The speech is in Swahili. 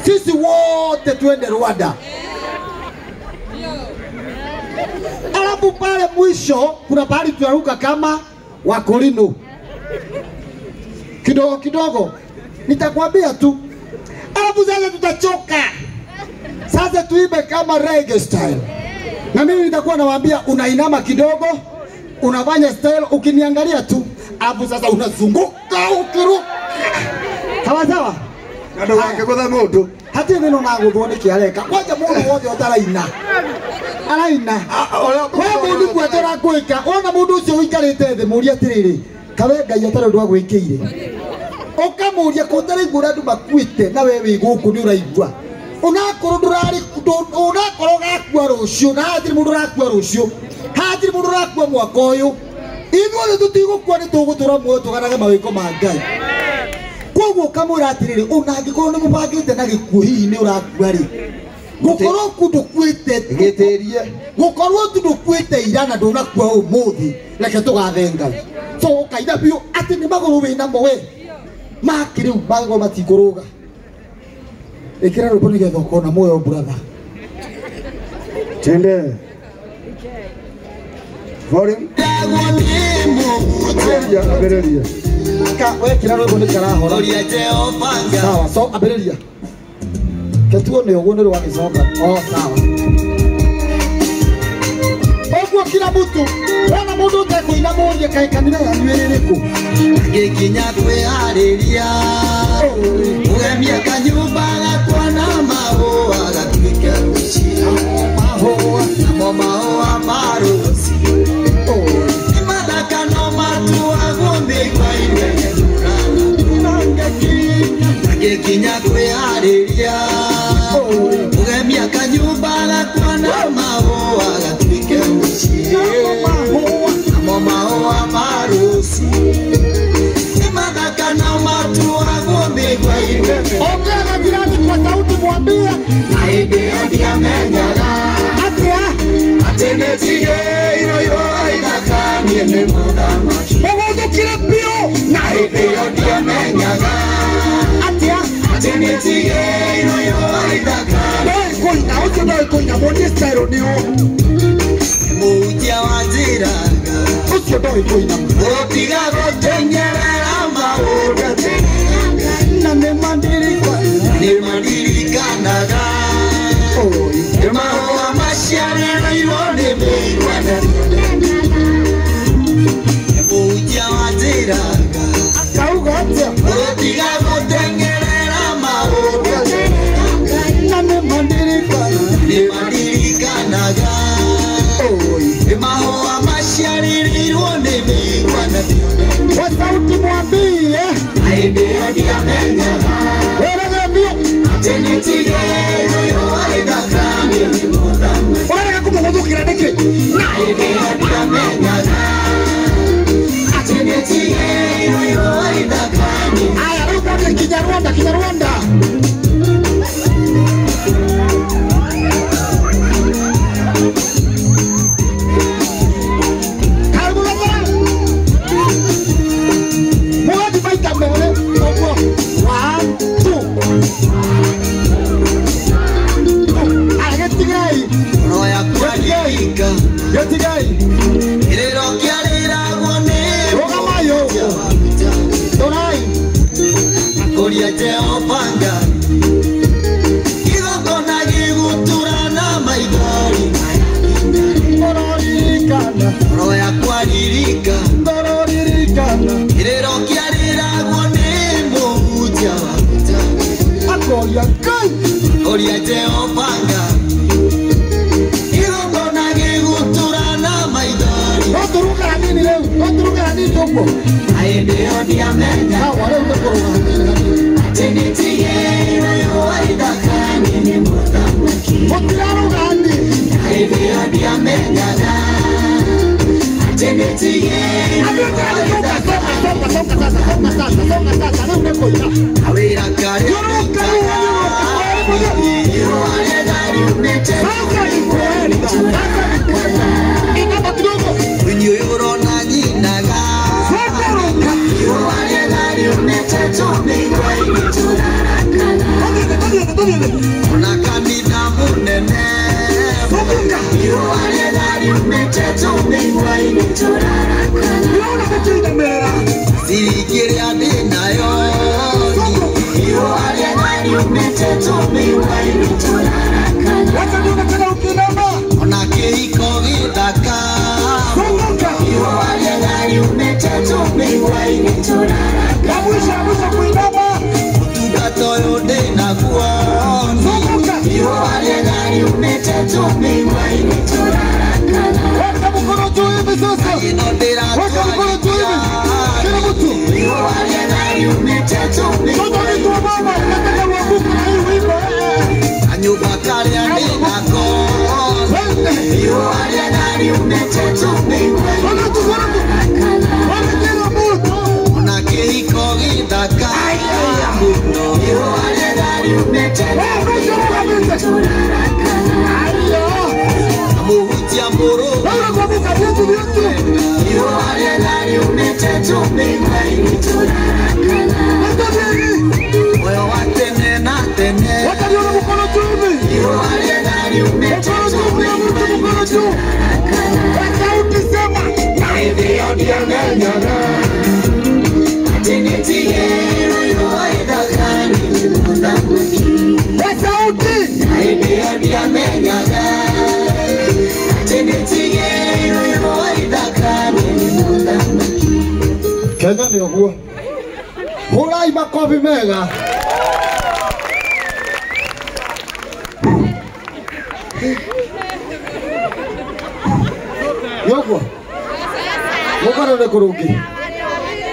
Sisi wote tuende Rwanda. Alafu pale mwisho kuna pahali tunaruka kama Wakorino. Kidogo kidogo nitakwambia tu. Alafu sasa tutachoka. Sasa tuibe kama reggae style. Na mimi nitakuwa nawaambia unainama kidogo, unafanya style, ukiniangalia tu. Alafu sasa unazunguka ukiruka. Sawa sawa? Ndio wake kwa moto. Hati neno nangu tuone kialeka. Kwaje mundu wote otaraina. Araina. Wewe mundu kwatora kwika. Ona mundu ucio wikarite thi muria tiriri. Kawe Ngai atari ndu agwikire. Okamuria kotari ngura ndu makwite na wewe iguku ni uraigwa. Unakorwo ndurari unakorwo gakua rucio na hatiri mundu rakua rucio. Hatiri mundu rakua mwaka uyu. Ithuothe tutigukua ni tugutura muoyo tuganaga mawiko ma Ngai. Koguo kamura atiriri unangikorwo ni mubangite na gikuo hihi ni urakua ri gukorwo kundu kwite gitirie gukorwo tundu kwite irana ndunakua umuthi reke tugathe Ngai so ukaida biu ati ni maguru wina mo we makiri mago matikuruga ikira rupo ni getho kona moyo brother tende volume abereria ka we kira rupo ni karahora sawa so abereria ketuo ni uguo ni rwagicoka sawa ogwo kila mtu wana mundu utakuina murie kai kanitha ya nywiririku gikinya kwihariria ugemia kanyumba gakwa na mahua gatuike gucia mahua na mahua marusi imadaka no matuagwo migwa ire gikinya kwihariria ugemia kanyumba gakwa na mahua gatuike gucia mahua marusi imadaka no matuagwo migwa ire ongea jirani kwa sauti mwambie aide ndia menyaga atia atenetige iro aidaka ni mudama mugudu kile pio na aide ndia menyaga atia atenetige iro aidaka koina ucio no koina moni style ni muja wazira ucio no koina otiga gotenyera maura na ne mandirikwa ni mandirikanaga mahua maciarĩra irone mĩigwana muja waziraga kauga atia otiga gotenyerera maura na ne mandirikwa ni mandirikanaga mahua maciarĩra irone mĩigwana kwa sauti mwambie aende adiamenyaga wewe ndio atenetige iro aidaka ni mudama wewe kumugudukira niki aende adiamenyaga atenetige iro aidaka ni aya ruko Kinyarwanda roya kwalika Yetigai irero kiarira gwone Rogamayo Donai Koria Jehova Ngai igogona giguturana maithori Dororirikana roya kwalirika Dororirikana irero kiarira gwone muhunjia Akoria Kai Koria Jehova Ngai igogona giguturana maithori Oturuka nini topo aende odiamenya Hawa leo ndokoroga nini atenetige iro aidaka ni mudama Otiraro gandi aende odiamenyaga atenetige awira kare iro alegari umete Winyo yoro na nyinaga iro alegari umete tomi kwa ini tunaraka ona kanitha munene iruwa rĩega riumĩte tũmĩigua-inĩ tũrarakara ciringi ĩrĩa ndĩ nayo iruwa rĩega riumĩte tũmĩigua-inĩ tũrarakara ona kĩhiko gĩthaka iruwa rĩega riumĩte tũmĩigua-inĩ tũrarakara Toyo de na kuoni iruwa rĩega riumĩte tũmĩigua-inĩ tũrarakara weka mũkono juu hivi sasa ino ndĩratwarithia iruwa rĩega riumĩte kanyũmba karĩa ndĩ nako iruwa rĩega riumĩte tũmĩigua-inĩ tũrarakara ona kĩhiko gĩthaka mũno iruwa rĩega riumĩte tũmĩigua-inĩ tũrarakara mũhunjia mũrũmu iruwa rĩega riumĩte tũmĩigua-inĩ tũrarakara muoyo wa tene na tene iruwa rĩega riumĩte tũmĩigua-inĩ tũrarakara hĩndĩ ĩyo ndiamenyaga Tinitiero iruwa ithaka-inĩ nĩ mũthamaki hĩndĩ ĩyo ndiamenyaga tinitiero iruwa ithaka-inĩ nĩ mũthamaki Kenya nĩ ũguo hũrai makobi mega nĩ ũguo mũgarũre kũrũngi